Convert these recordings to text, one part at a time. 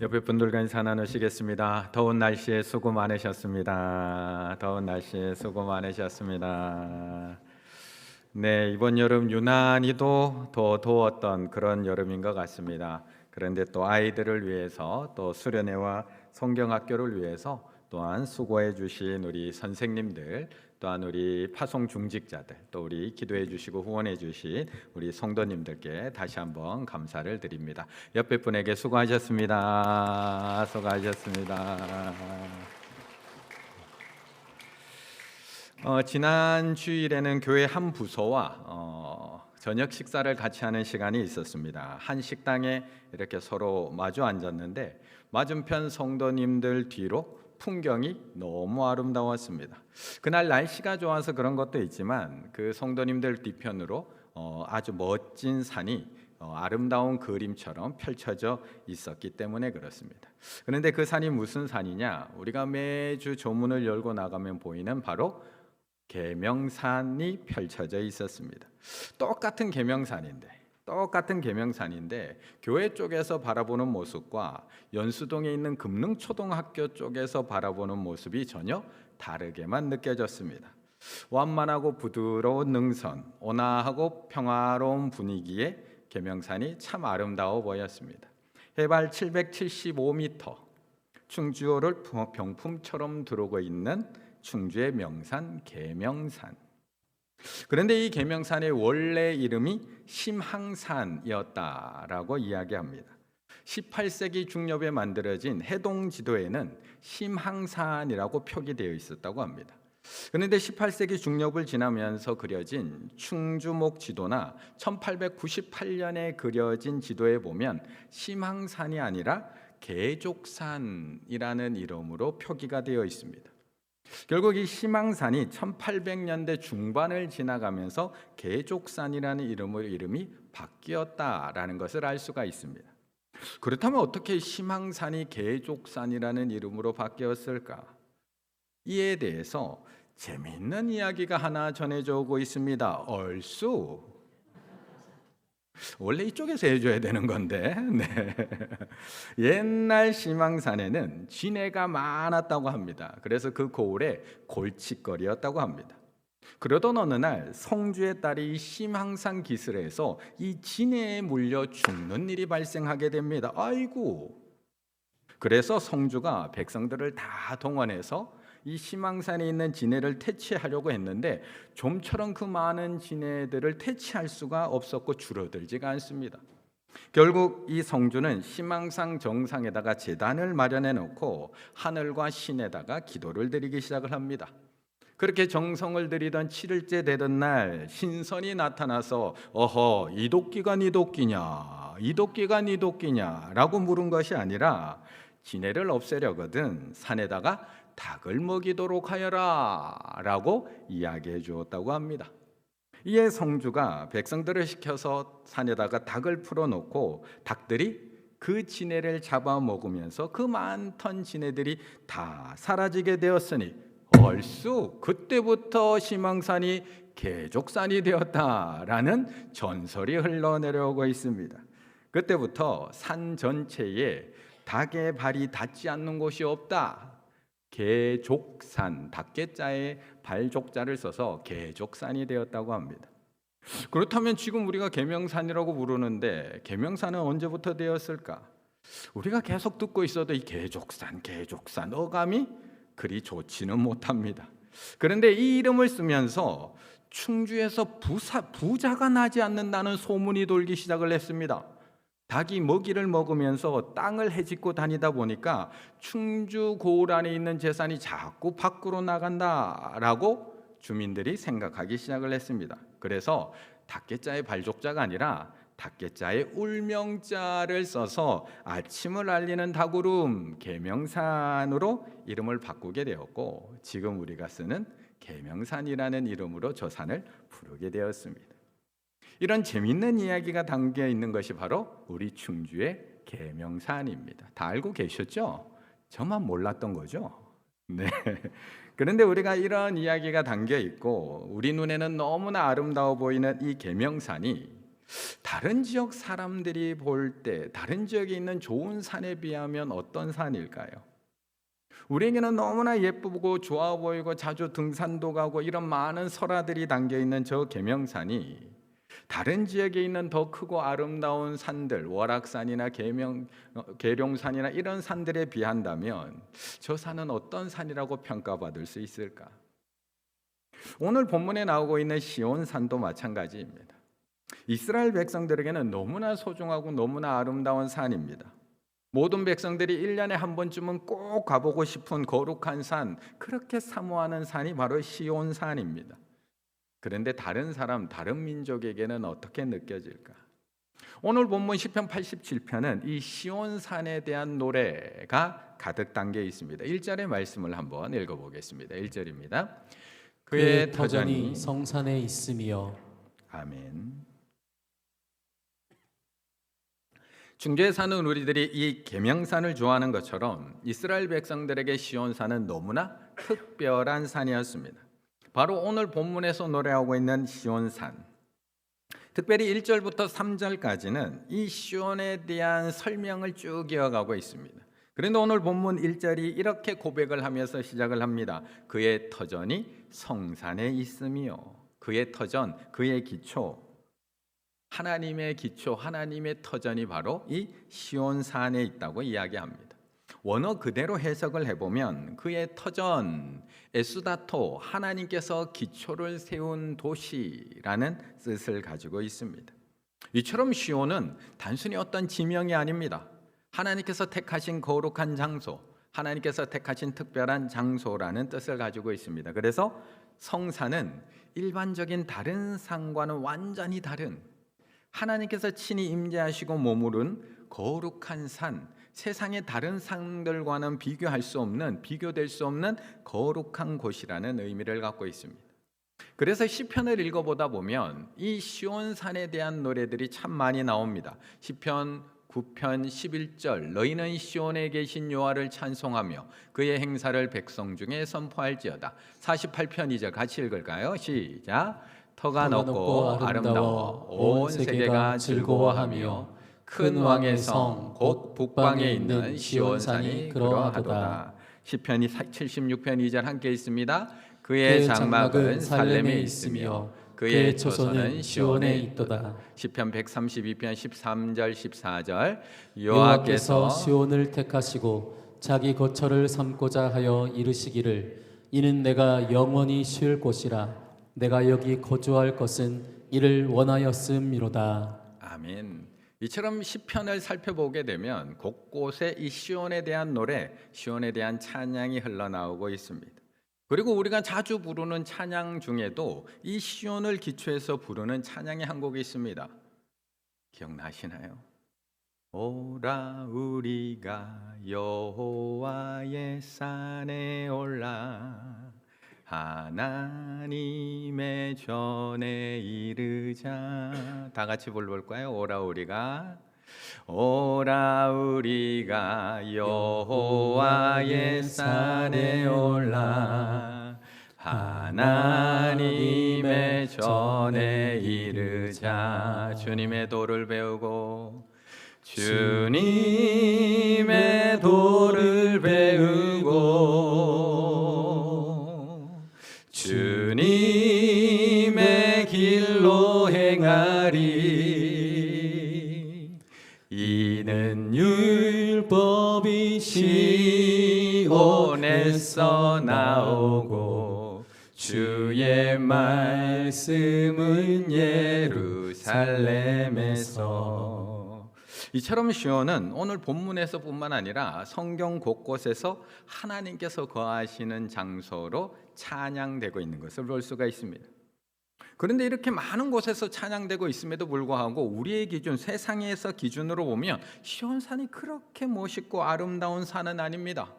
옆에 분들과 인사 나누시겠습니다. 더운 날씨에 수고 많으셨습니다. 더운 날씨에 수고 많으셨습니다. 네, 이번 여름 유난히도 더 더웠던 그런 여름인 것 같습니다. 그런데 또 아이들을 위해서 또 수련회와 성경학교를 위해서 또한 수고해 주신 우리 선생님들, 또한 우리 파송 중직자들, 또 우리 기도해 주시고 후원해 주신 우리 성도님들께 다시 한번 감사를 드립니다. 옆에 분에게 수고하셨습니다. 수고하셨습니다. 지난 주일에는 교회 한 부서와 저녁 식사를 같이 하는 시간이 있었습니다. 한 식당에 이렇게 서로 마주 앉았는데 맞은편 성도님들 뒤로 풍경이 너무 아름다웠습니다. 그날 날씨가 좋아서 그런 것도 있지만 그 성도님들 뒤편으로 아주 멋진 산이 아름다운 그림처럼 펼쳐져 있었기 때문에 그렇습니다. 그런데 그 산이 무슨 산이냐? 우리가 매주 조문을 열고 나가면 보이는 바로 계명산이 펼쳐져 있었습니다. 똑같은 계명산인데 교회 쪽에서 바라보는 모습과 연수동에 있는 금능초등학교 쪽에서 바라보는 모습이 전혀 다르게만 느껴졌습니다. 완만하고 부드러운 능선, 온화하고 평화로운 분위기의 계명산이 참 아름다워 보였습니다. 해발 775m, 충주호를 병풍처럼 두르고 있는 충주의 명산 계명산. 그런데 이 계명산의 원래 이름이 심항산이었다라고 이야기합니다. 18세기 중엽에 만들어진 해동 지도에는 심항산이라고 표기되어 있었다고 합니다. 그런데 18세기 중엽을 지나면서 그려진 충주목 지도나 1898년에 그려진 지도에 보면 심항산이 아니라 계족산이라는 이름으로 표기가 되어 있습니다. 결국 이 심항산이 1800년대 중반을 지나가면서 계족산이라는 이름이 바뀌었다라는 것을 알 수가 있습니다. 그렇다면 어떻게 심항산이 계족산이라는 이름으로 바뀌었을까? 이에 대해서 재미있는 이야기가 하나 전해져 오고 있습니다. 얼쑤. 원래 이쪽에서 해줘야 되는 건데. 네. 옛날 심항산에는 진해가 많았다고 합니다. 그래서 그 고을에 골칫거리였다고 합니다. 그러던 어느 날 성주의 딸이 심항산 기슭에서 이 진해에 물려 죽는 일이 발생하게 됩니다. 아이고. 그래서 성주가 백성들을 다 동원해서 이 심항산에 있는 진해를 퇴치하려고 했는데 좀처럼 그 많은 진해들을 퇴치할 수가 없었고 줄어들지가 않습니다. 결국 이 성주는 심항산 정상에다가 제단을 마련해 놓고 하늘과 신에다가 기도를 드리기 시작을 합니다. 그렇게 정성을 들이던 7일째 되던 날 신선이 나타나서 어허 이도끼가 니 도끼냐 이도끼가 니 도끼냐라고 물은 것이 아니라 진해를 없애려거든 산에다가 닭을 먹이도록 하여라 라고 이야기해 주었다고 합니다. 이에 성주가 백성들을 시켜서 산에다가 닭을 풀어놓고 닭들이 그 진해를 잡아먹으면서 그 많던 진해들이 다 사라지게 되었으니 얼쑤 그때부터 심항산이 계족산이 되었다라는 전설이 흘러내려오고 있습니다. 그때부터 산 전체에 닭의 발이 닿지 않는 곳이 없다. 계족산, 닭개자에 발족자를 써서 계족산이 되었다고 합니다. 그렇다면 지금 우리가 계명산이라고 부르는데 계명산은 언제부터 되었을까? 우리가 계속 듣고 있어도 이 계족산 어감이 그리 좋지는 못합니다. 그런데 이 이름을 쓰면서 충주에서 부자가 나지 않는다는 소문이 돌기 시작을 했습니다. 닭이 먹이를 먹으면서 땅을 헤집고 다니다 보니까 충주 고을 안에 있는 재산이 자꾸 밖으로 나간다라고 주민들이 생각하기 시작을 했습니다. 그래서 닭개자의 발족자가 아니라 닭개자의 울명자를 써서 아침을 알리는 닭울음 계명산으로 이름을 바꾸게 되었고 지금 우리가 쓰는 계명산이라는 이름으로 저 산을 부르게 되었습니다. 이런 재밌는 이야기가 담겨 있는 것이 바로 우리 충주의 계명산입니다. 다 알고 계셨죠? 저만 몰랐던 거죠? 네. 그런데 우리가 이런 이야기가 담겨 있고 우리 눈에는 너무나 아름다워 보이는 이 계명산이 다른 지역 사람들이 볼 때 다른 지역에 있는 좋은 산에 비하면 어떤 산일까요? 우리에게는 너무나 예쁘고 좋아 보이고 자주 등산도 가고 이런 많은 설화들이 담겨 있는 저 계명산이 다른 지역에 있는 더 크고 아름다운 산들, 월악산이나 계룡산이나 이런 산들에 비한다면 저 산은 어떤 산이라고 평가받을 수 있을까? 오늘 본문에 나오고 있는 시온산도 마찬가지입니다. 이스라엘 백성들에게는 너무나 소중하고 너무나 아름다운 산입니다. 모든 백성들이 1년에 한 번쯤은 꼭 가보고 싶은 거룩한 산, 그렇게 사모하는 산이 바로 시온산입니다. 그런데 다른 사람, 다른 민족에게는 어떻게 느껴질까? 오늘 본문 시편 87편은 이 시온산에 대한 노래가 가득 담겨 있습니다. 1절의 말씀을 한번 읽어보겠습니다. 1절입니다. 그의 터전이 성산에 있으며. 아멘. 중계에 사는 우리들이 이 계명산을 좋아하는 것처럼 이스라엘 백성들에게 시온산은 너무나 특별한 산이었습니다. 바로 오늘 본문에서 노래하고 있는 시온산, 특별히 1절부터 3절까지는 이 시온에 대한 설명을 쭉 이어가고 있습니다. 그런데 오늘 본문 1절이 이렇게 고백을 하면서 시작을 합니다. 그의 터전이 성산에 있으며. 그의 터전, 그의 기초, 하나님의 기초, 하나님의 터전이 바로 이 시온산에 있다고 이야기합니다. 원어 그대로 해석을 해보면 그의 터전, 에수다토, 하나님께서 기초를 세운 도시라는 뜻을 가지고 있습니다. 이처럼 시온은 단순히 어떤 지명이 아닙니다. 하나님께서 택하신 거룩한 장소, 하나님께서 택하신 특별한 장소라는 뜻을 가지고 있습니다. 그래서 성산은 일반적인 다른 산과는 완전히 다른, 하나님께서 친히 임재하시고 머무른 거룩한 산, 세상의 다른 산들과는 비교할 수 없는, 비교될 수 없는 거룩한 곳이라는 의미를 갖고 있습니다. 그래서 시편을 읽어보다 보면 이 시온산에 대한 노래들이 참 많이 나옵니다. 시편 9편 11절, 너희는 시온에 계신 여호와를 찬송하며 그의 행사를 백성 중에 선포할지어다. 48편 2절 같이 읽을까요? 시작. 터가 높고 아름다워 온 세계가 즐거워하며 큰 왕의 성 곧 북방에 있는 시온산이 그러하도다. 시편 76편 2절 함께 있습니다. 그의 장막은 살렘에 있으며 그의 초소는 시온에 있도다. 시편 132편 13절 14절, 여호와께서 시온을 택하시고 자기 거처를 삼고자 하여 이르시기를 이는 내가 영원히 쉴 곳이라 내가 여기 거주할 것은 이를 원하였음이로다. 아멘. 이처럼 시편을 살펴보게 되면 곳곳에 이 시온에 대한 노래, 시온에 대한 찬양이 흘러나오고 있습니다. 그리고 우리가 자주 부르는 찬양 중에도 이 시온을 기초해서 부르는 찬양의 한 곡이 있습니다. 기억나시나요? 오라 우리가 여호와의 산에 올라 하나님의 전에 이르자. 다 같이 불러볼까요? 오라 우리가 여호와의 산에 올라 하나님의 전에 이르자. 주님의 도를 배우고 주님의 도를 배우고 주님의 길로 행하리. 이는 율법이 시온에서 나오고 주의 말씀은 예루살렘에서. 이처럼 시온은 오늘 본문에서뿐만 아니라 성경 곳곳에서 하나님께서 거하시는 장소로 찬양되고 있는 것을 볼 수가 있습니다. 그런데 이렇게 많은 곳에서 찬양되고 있음에도 불구하고 우리의 기준, 세상에서 기준으로 보면 시온산이 그렇게 멋있고 아름다운 산은 아닙니다.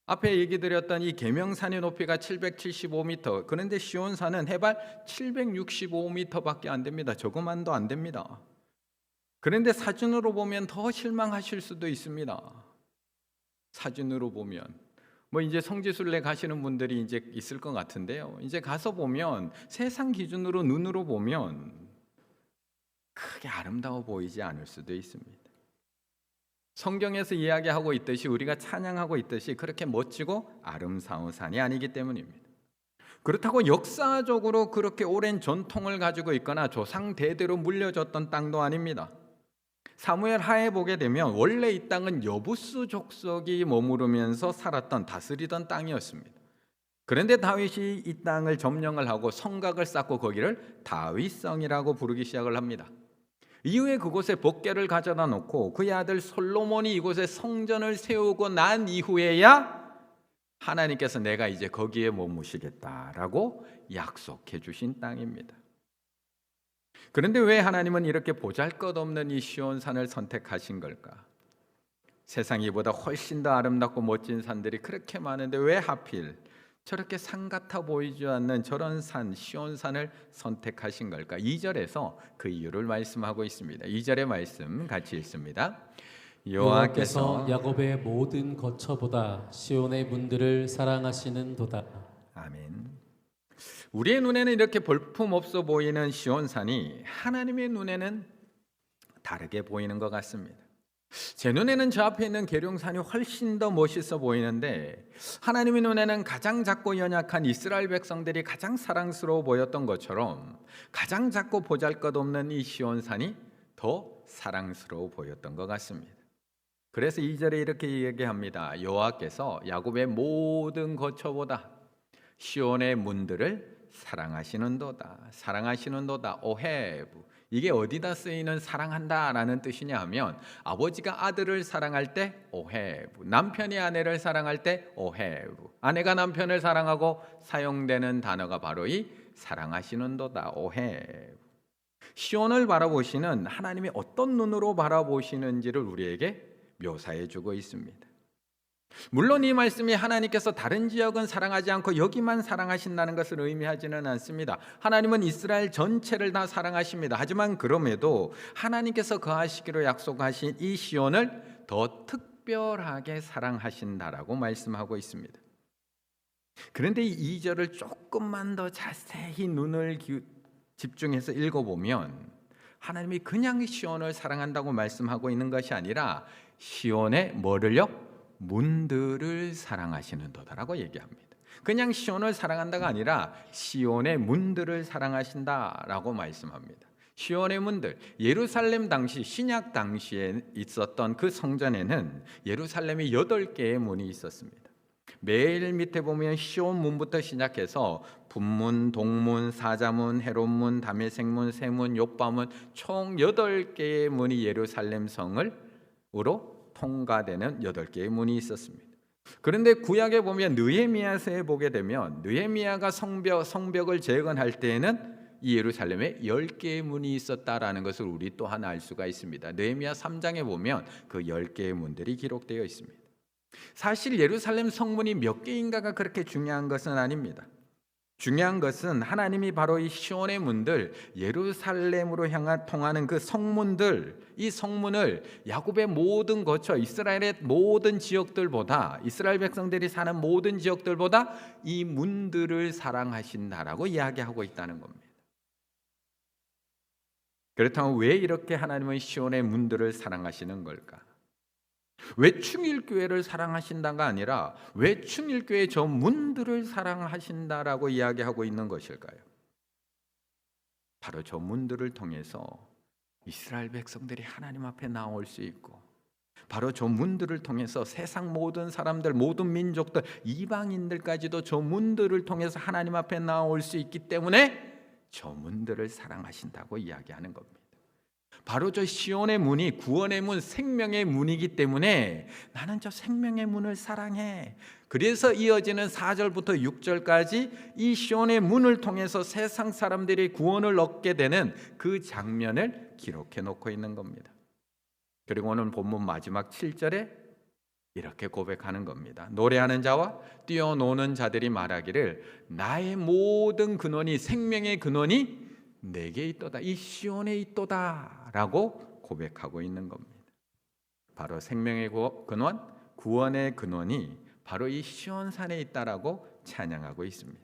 앞에 얘기 드렸던 이 계명산의 높이가 775m, 그런데 시온산은 해발 765m밖에 안 됩니다. 조그만도 안 됩니다. 그런데 사진으로 보면 더 실망하실 수도 있습니다. 사진으로 보면 이제 성지순례 가시는 분들이 이제 있을 것 같은데요. 이제 가서 보면 세상 기준으로 눈으로 보면 크게 아름다워 보이지 않을 수도 있습니다. 성경에서 이야기하고 있듯이 우리가 찬양하고 있듯이 그렇게 멋지고 아름다운 산이 아니기 때문입니다. 그렇다고 역사적으로 그렇게 오랜 전통을 가지고 있거나 조상 대대로 물려줬던 땅도 아닙니다. 사무엘 하에 보게 되면 원래 이 땅은 여부스 족속이 머무르면서 살았던 다스리던 땅이었습니다. 그런데 다윗이 이 땅을 점령을 하고 성곽을 쌓고 거기를 다윗성이라고 부르기 시작을 합니다. 이후에 그곳에 법궤를 가져다 놓고 그의 아들 솔로몬이 이곳에 성전을 세우고 난 이후에야 하나님께서 내가 이제 거기에 머무시겠다라고 약속해 주신 땅입니다. 그런데 왜 하나님은 이렇게 보잘것없는 이 시온산을 선택하신 걸까? 세상 이보다 훨씬 더 아름답고 멋진 산들이 그렇게 많은데 왜 하필 저렇게 산 같아 보이지 않는 저런 산, 시온산을 선택하신 걸까? 2절에서 그 이유를 말씀하고 있습니다. 2절의 말씀 같이 읽습니다. 여호와께서 야곱의 모든 거처보다 시온의 문들을 사랑하시는도다. 아멘. 우리의 눈에는 이렇게 볼품없어 보이는 시온산이 하나님의 눈에는 다르게 보이는 것 같습니다. 제 눈에는 저 앞에 있는 계룡산이 훨씬 더 멋있어 보이는데 하나님의 눈에는 가장 작고 연약한 이스라엘 백성들이 가장 사랑스러워 보였던 것처럼 가장 작고 보잘것없는 이 시온산이 더 사랑스러워 보였던 것 같습니다. 그래서 2절에 이렇게 얘기합니다. 여호와께서 야곱의 모든 거처보다 시온의 문들을 사랑하시는도다. 사랑하시는도다. 오헤브. 이게 어디다 쓰이는 사랑한다라는 뜻이냐 하면 아버지가 아들을 사랑할 때 오헤브, 남편이 아내를 사랑할 때 오헤브, 아내가 남편을 사랑하고 사용되는 단어가 바로 이 사랑하시는도다. 오헤브. 시온을 바라보시는 하나님이 어떤 눈으로 바라보시는지를 우리에게 묘사해 주고 있습니다. 물론 이 말씀이 하나님께서 다른 지역은 사랑하지 않고 여기만 사랑하신다는 것을 의미하지는 않습니다. 하나님은 이스라엘 전체를 다 사랑하십니다. 하지만 그럼에도 하나님께서 거하시기로 약속하신 이 시온을 더 특별하게 사랑하신다라고 말씀하고 있습니다. 그런데 이 2절을 조금만 더 자세히 눈을 집중해서 읽어보면 하나님이 그냥 시온을 사랑한다고 말씀하고 있는 것이 아니라 시온의 뭐를요? 문들을 사랑하시는도다라고 얘기합니다. 그냥 시온을 사랑한다가 아니라 시온의 문들을 사랑하신다라고 말씀합니다. 시온의 문들, 예루살렘 당시 신약 당시에 있었던 그 성전에는 예루살렘에 8개의 문이 있었습니다. 매일 밑에 보면 시온 문부터 시작해서 분문, 동문, 사자문, 헤롯문, 다메섹문, 세문, 욥바문 총 8개의 문이 예루살렘 성을으로 통과되는 8개의 문이 있었습니다. 그런데 구약에 보면 느헤미야서에 보게 되면 느헤미야가 성벽을 재건할 때에는 이 예루살렘에 10개의 문이 있었다라는 것을 우리 또한 알 수가 있습니다. 느헤미야 3장에 보면 그 10개의 문들이 기록되어 있습니다. 사실 예루살렘 성문이 몇 개인가가 그렇게 중요한 것은 아닙니다. 중요한 것은 하나님이 바로 이 시온의 문들, 예루살렘으로 향한 통하는 그 성문들, 이 성문을 야곱의 모든 거처, 이스라엘의 모든 지역들보다, 이스라엘 백성들이 사는 모든 지역들보다 이 문들을 사랑하신다라고 이야기하고 있다는 겁니다. 그렇다면 왜 이렇게 하나님은 시온의 문들을 사랑하시는 걸까? 왜 충일교회를 사랑하신다가 아니라 왜 충일교회 저 문들을 사랑하신다라고 이야기하고 있는 것일까요? 바로 저 문들을 통해서 이스라엘 백성들이 하나님 앞에 나올 수 있고 바로 저 문들을 통해서 세상 모든 사람들, 모든 민족들, 이방인들까지도 저 문들을 통해서 하나님 앞에 나올 수 있기 때문에 저 문들을 사랑하신다고 이야기하는 겁니다. 바로 저 시온의 문이 구원의 문, 생명의 문이기 때문에 나는 저 생명의 문을 사랑해. 그래서 이어지는 4절부터 6절까지 이 시온의 문을 통해서 세상 사람들이 구원을 얻게 되는 그 장면을 기록해 놓고 있는 겁니다. 그리고 오늘 본문 마지막 7절에 이렇게 고백하는 겁니다. 노래하는 자와 뛰어노는 자들이 말하기를 나의 모든 근원이, 생명의 근원이 내게 있도다, 이 시온에 있도다 라고 고백하고 있는 겁니다. 바로 생명의 근원, 구원의 근원이 바로 이 시온산에 있다라고 찬양하고 있습니다.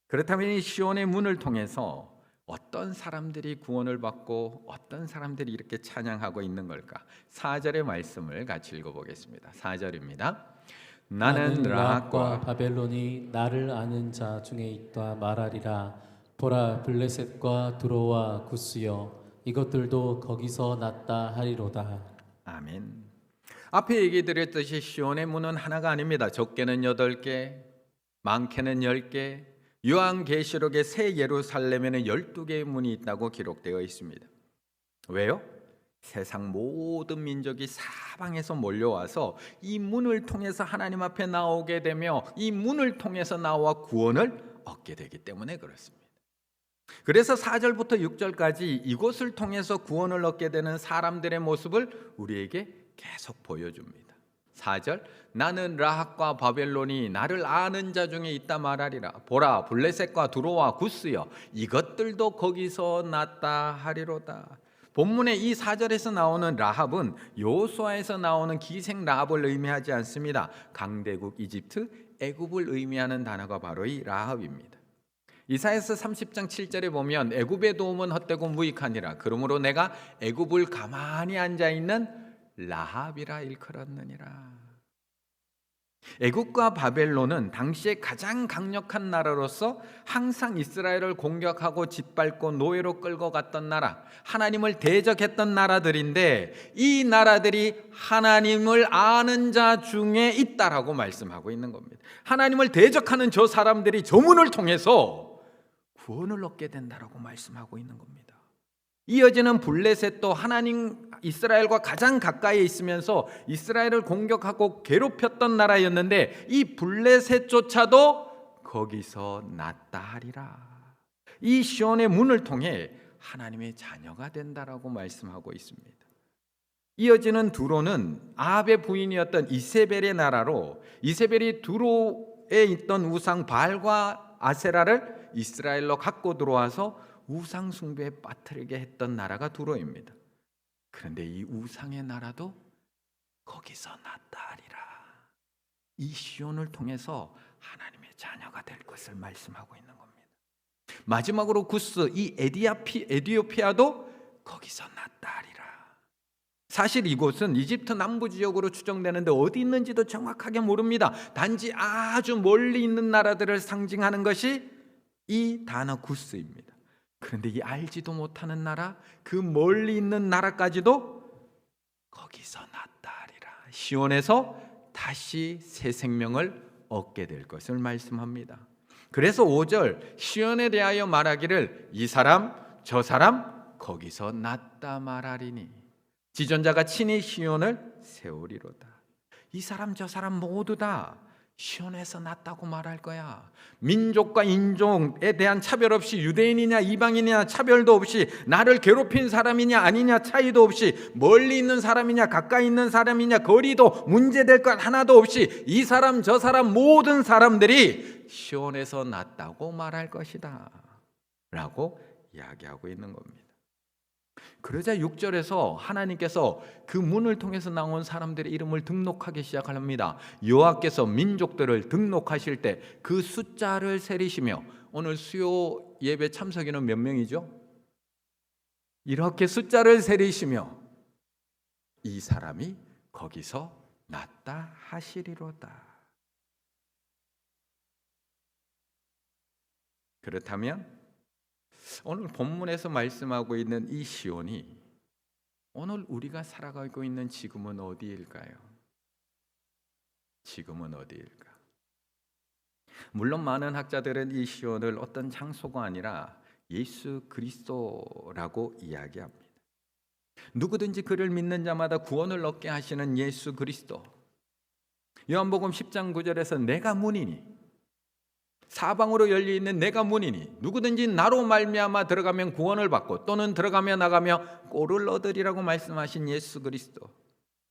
그렇다면 이 시온의 문을 통해서 어떤 사람들이 구원을 받고 어떤 사람들이 이렇게 찬양하고 있는 걸까? 4절의 말씀을 같이 읽어보겠습니다. 4절입니다. 나는 나는 라합과 라합과 바벨론이 나를 아는 자 중에 있다 말하리라. 보라, 블레셋과 두로와 구스여, 이것들도 거기서 났다 하리로다. 아멘. 앞에 얘기 드렸듯이 시온의 문은 하나가 아닙니다. 적게는 8개, 많게는 10개, 요한계시록의 새 예루살렘에는 12개의 문이 있다고 기록되어 있습니다. 왜요? 세상 모든 민족이 사방에서 몰려와서 이 문을 통해서 하나님 앞에 나오게 되며 이 문을 통해서 나와 구원을 얻게 되기 때문에 그렇습니다. 그래서 4절부터 6절까지 이곳을 통해서 구원을 얻게 되는 사람들의 모습을 우리에게 계속 보여줍니다. 4절, 나는 라합과 바벨론이 나를 아는 자 중에 있다 말하리라. 보라, 블레셋과 두로와 구스여, 이것들도 거기서 났다 하리로다. 본문의 이 4절에서 나오는 라합은 여호수아에서 나오는 기생 라합을 의미하지 않습니다. 강대국 이집트, 애굽을 의미하는 단어가 바로 이 라합입니다. 이사야서 30장 7절에 보면 애굽의 도움은 헛되고 무익하니라. 그러므로 내가 애굽을 가만히 앉아 있는 라합이라 일컬었느니라. 애굽과 바벨론은 당시에 가장 강력한 나라로서 항상 이스라엘을 공격하고 짓밟고 노예로 끌고 갔던 나라, 하나님을 대적했던 나라들인데 이 나라들이 하나님을 아는 자 중에 있다라고 말씀하고 있는 겁니다. 하나님을 대적하는 저 사람들이 저 문을 통해서 구원을 얻게 된다라고 말씀하고 있는 겁니다. 이어지는 블레셋도 하나님 이스라엘과 가장 가까이 있으면서 이스라엘을 공격하고 괴롭혔던 나라였는데 이 블레셋조차도 거기서 났다 하리라. 이 시온의 문을 통해 하나님의 자녀가 된다라고 말씀하고 있습니다. 이어지는 두로는 아합의 부인이었던 이세벨의 나라로 이세벨이 두로에 있던 우상 바알과 아세라를 이스라엘로 갖고 들어와서 우상 숭배에 빠뜨리게 했던 나라가 두로입니다. 그런데 이 우상의 나라도 거기서 났다 하리라. 이 시온을 통해서 하나님의 자녀가 될 것을 말씀하고 있는 겁니다. 마지막으로 구스, 이 에디오피아도 거기서 났다 하리라. 사실 이곳은 이집트 남부 지역으로 추정되는데 어디 있는지도 정확하게 모릅니다. 단지 아주 멀리 있는 나라들을 상징하는 것이 이 단어 구스입니다. 그런데 이 알지도 못하는 나라, 그 멀리 있는 나라까지도 거기서 났다 하리라. 시온에서 다시 새 생명을 얻게 될 것을 말씀합니다. 그래서 5절 시온에 대하여 말하기를 이 사람 저 사람 거기서 났다 말하리니 지존자가 친히 시온을 세우리로다. 이 사람 저 사람 모두 다 시온에서 났다고 말할 거야. 민족과 인종에 대한 차별 없이 유대인이냐 이방인이냐 차별도 없이 나를 괴롭힌 사람이냐 아니냐 차이도 없이 멀리 있는 사람이냐 가까이 있는 사람이냐 거리도 문제될 것 하나도 없이 이 사람 저 사람 모든 사람들이 시온에서 났다고 말할 것이다 라고 이야기하고 있는 겁니다. 그러자 6절에서 하나님께서 그 문을 통해서 나온 사람들의 이름을 등록하기 시작합니다. 여호와께서 민족들을 등록하실 때 그 숫자를 세리시며, 오늘 수요 예배 참석인은 몇 명이죠? 이렇게 숫자를 세리시며 이 사람이 거기서 났다 하시리로다. 그렇다면 오늘 본문에서 말씀하고 있는 이 시온이 오늘 우리가 살아가고 있는 지금은 어디일까요? 지금은 어디일까? 물론 많은 학자들은 이 시온을 어떤 장소가 아니라 예수 그리스도라고 이야기합니다. 누구든지 그를 믿는 자마다 구원을 얻게 하시는 예수 그리스도. 요한복음 10장 9절에서 내가 문이니, 사방으로 열려있는 내가 문이니 누구든지 나로 말미암아 들어가면 구원을 받고 또는 들어가며 나가며 꼴을 얻으리라고 말씀하신 예수 그리스도.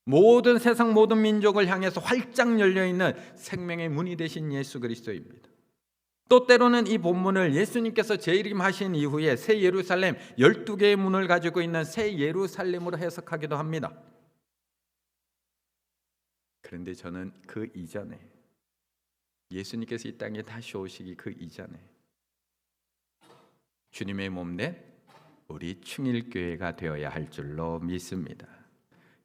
모든 세상 모든 민족을 향해서 활짝 열려있는 생명의 문이 되신 예수 그리스도입니다. 또 때로는 이 본문을 예수님께서 재림하신 이후에 새 예루살렘 12개의 문을 가지고 있는 새 예루살렘으로 해석하기도 합니다. 그런데 저는 그 이전에 예수님께서 이 땅에 다시 오시기 그 이전에 주님의 몸된 우리 충일교회가 되어야 할 줄로 믿습니다.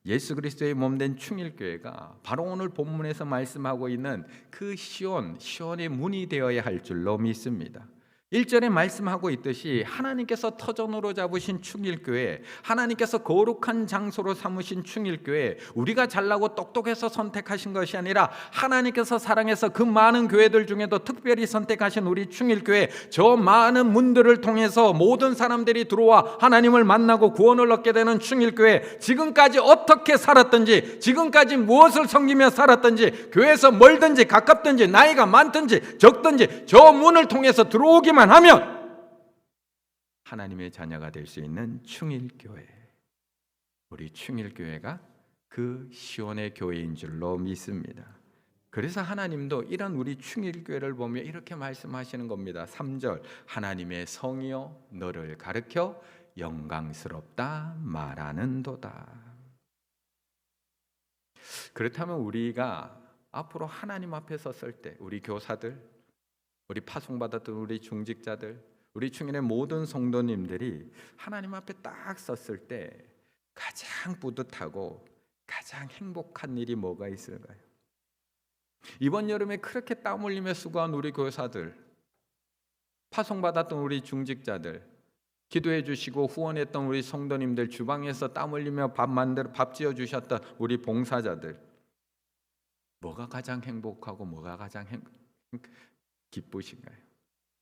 예수 그리스도의 몸된 충일교회가 바로 오늘 본문에서 말씀하고 있는 그 시온의 문이 되어야 할 줄로 믿습니다. 1절에 말씀하고 있듯이 하나님께서 터전으로 잡으신 충일교회, 하나님께서 거룩한 장소로 삼으신 충일교회, 우리가 잘나고 똑똑해서 선택하신 것이 아니라 하나님께서 사랑해서 그 많은 교회들 중에도 특별히 선택하신 우리 충일교회, 저 많은 문들을 통해서 모든 사람들이 들어와 하나님을 만나고 구원을 얻게 되는 충일교회, 지금까지 어떻게 살았든지, 지금까지 무엇을 섬기며 살았든지, 교회에서 멀든지 가깝든지 나이가 많든지 적든지 저 문을 통해서 들어오기만 하면 하나님의 자녀가 될 수 있는 충일교회, 우리 충일교회가 그 시온의 교회인 줄로 믿습니다. 그래서 하나님도 이런 우리 충일교회를 보며 이렇게 말씀하시는 겁니다. 3절, 하나님의 성이여 너를 가르쳐 영광스럽다 말하는도다. 그렇다면 우리가 앞으로 하나님 앞에 섰을 때 우리 교사들, 우리 파송받았던 우리 중직자들, 우리 충일의 모든 성도님들이 하나님 앞에 딱 섰을 때 가장 뿌듯하고 가장 행복한 일이 뭐가 있을까요? 이번 여름에 그렇게 땀 흘리며 수고한 우리 교사들, 파송받았던 우리 중직자들, 기도해 주시고 후원했던 우리 성도님들, 주방에서 땀 흘리며 밥 지어 주셨던 우리 봉사자들, 뭐가 가장 행복하고 뭐가 가장 기쁘신가요?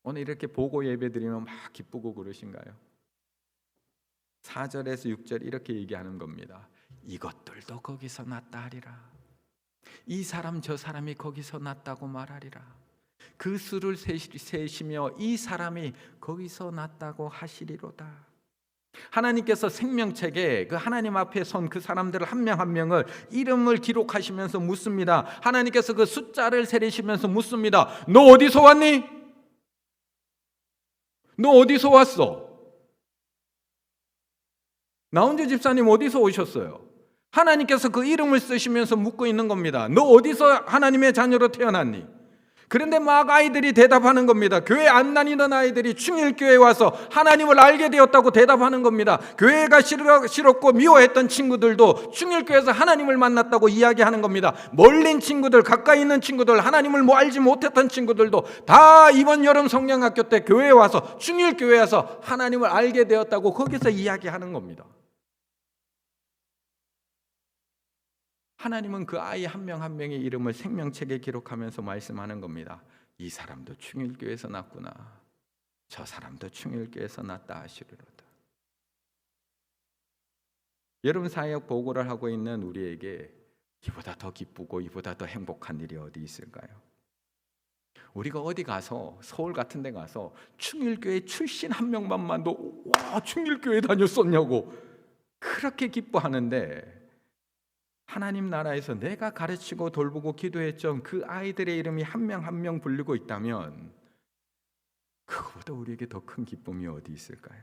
오늘 이렇게 보고 예배드리면 막 기쁘고 그러신가요? 4절에서 6절 이렇게 얘기하는 겁니다. 이것들도 거기서 났다 하리라. 이 사람 저 사람이 거기서 났다고 말하리라. 그 수를 세시며 이 사람이 거기서 났다고 하시리로다. 하나님께서 생명책에 그 하나님 앞에 선 그 사람들 한 명 한 명을 이름을 기록하시면서 묻습니다. 하나님께서 그 숫자를 세리시면서 묻습니다. 너 어디서 왔니? 너 어디서 왔어? 나은주 집사님 어디서 오셨어요? 하나님께서 그 이름을 쓰시면서 묻고 있는 겁니다. 너 어디서 하나님의 자녀로 태어났니? 그런데 막 아이들이 대답하는 겁니다. 교회 안 다니던 아이들이 충일교회에 와서 하나님을 알게 되었다고 대답하는 겁니다. 교회가 싫었고 미워했던 친구들도 충일교회에서 하나님을 만났다고 이야기하는 겁니다. 멀린 친구들, 가까이 있는 친구들, 하나님을 알지 못했던 친구들도 다 이번 여름 성령학교 때 교회에 와서 충일교회에 와서 하나님을 알게 되었다고 거기서 이야기하는 겁니다. 하나님은 그 아이 한 명 한 명의 이름을 생명책에 기록하면서 말씀하는 겁니다. 이 사람도 충일교회에서 났구나. 저 사람도 충일교회에서 났다 하시리로다. 여러분 사역 보고를 하고 있는 우리에게 이보다 더 기쁘고 이보다 더 행복한 일이 어디 있을까요? 우리가 어디 가서 서울 같은 데 가서 충일교회 출신 한 명만도 와 충일교회 다녔었냐고 그렇게 기뻐하는데 하나님 나라에서 내가 가르치고 돌보고 기도했던 그 아이들의 이름이 한 명 한 명 불리고 있다면 그거보다 우리에게 더 큰 기쁨이 어디 있을까요?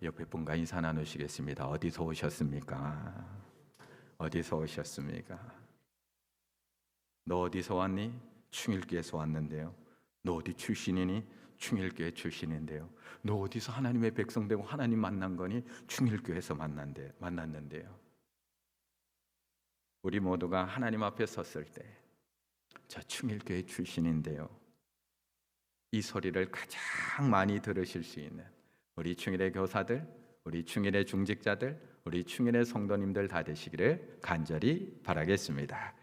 옆에 분과 인사 나누시겠습니다. 어디서 오셨습니까? 어디서 오셨습니까? 너 어디서 왔니? 충일교회에서 왔는데요. 너 어디 출신이니? 충일교회 출신인데요. 너 어디서 하나님의 백성 되고 하나님 만난 거니? 충일교회에서 만났는데요. 우리 모두가 하나님 앞에 섰을 때 저 충일교회 출신인데요. 이 소리를 가장 많이 들으실 수 있는 우리 충일의 교사들, 우리 충일의 중직자들, 우리 충일의 성도님들 다 되시기를 간절히 바라겠습니다.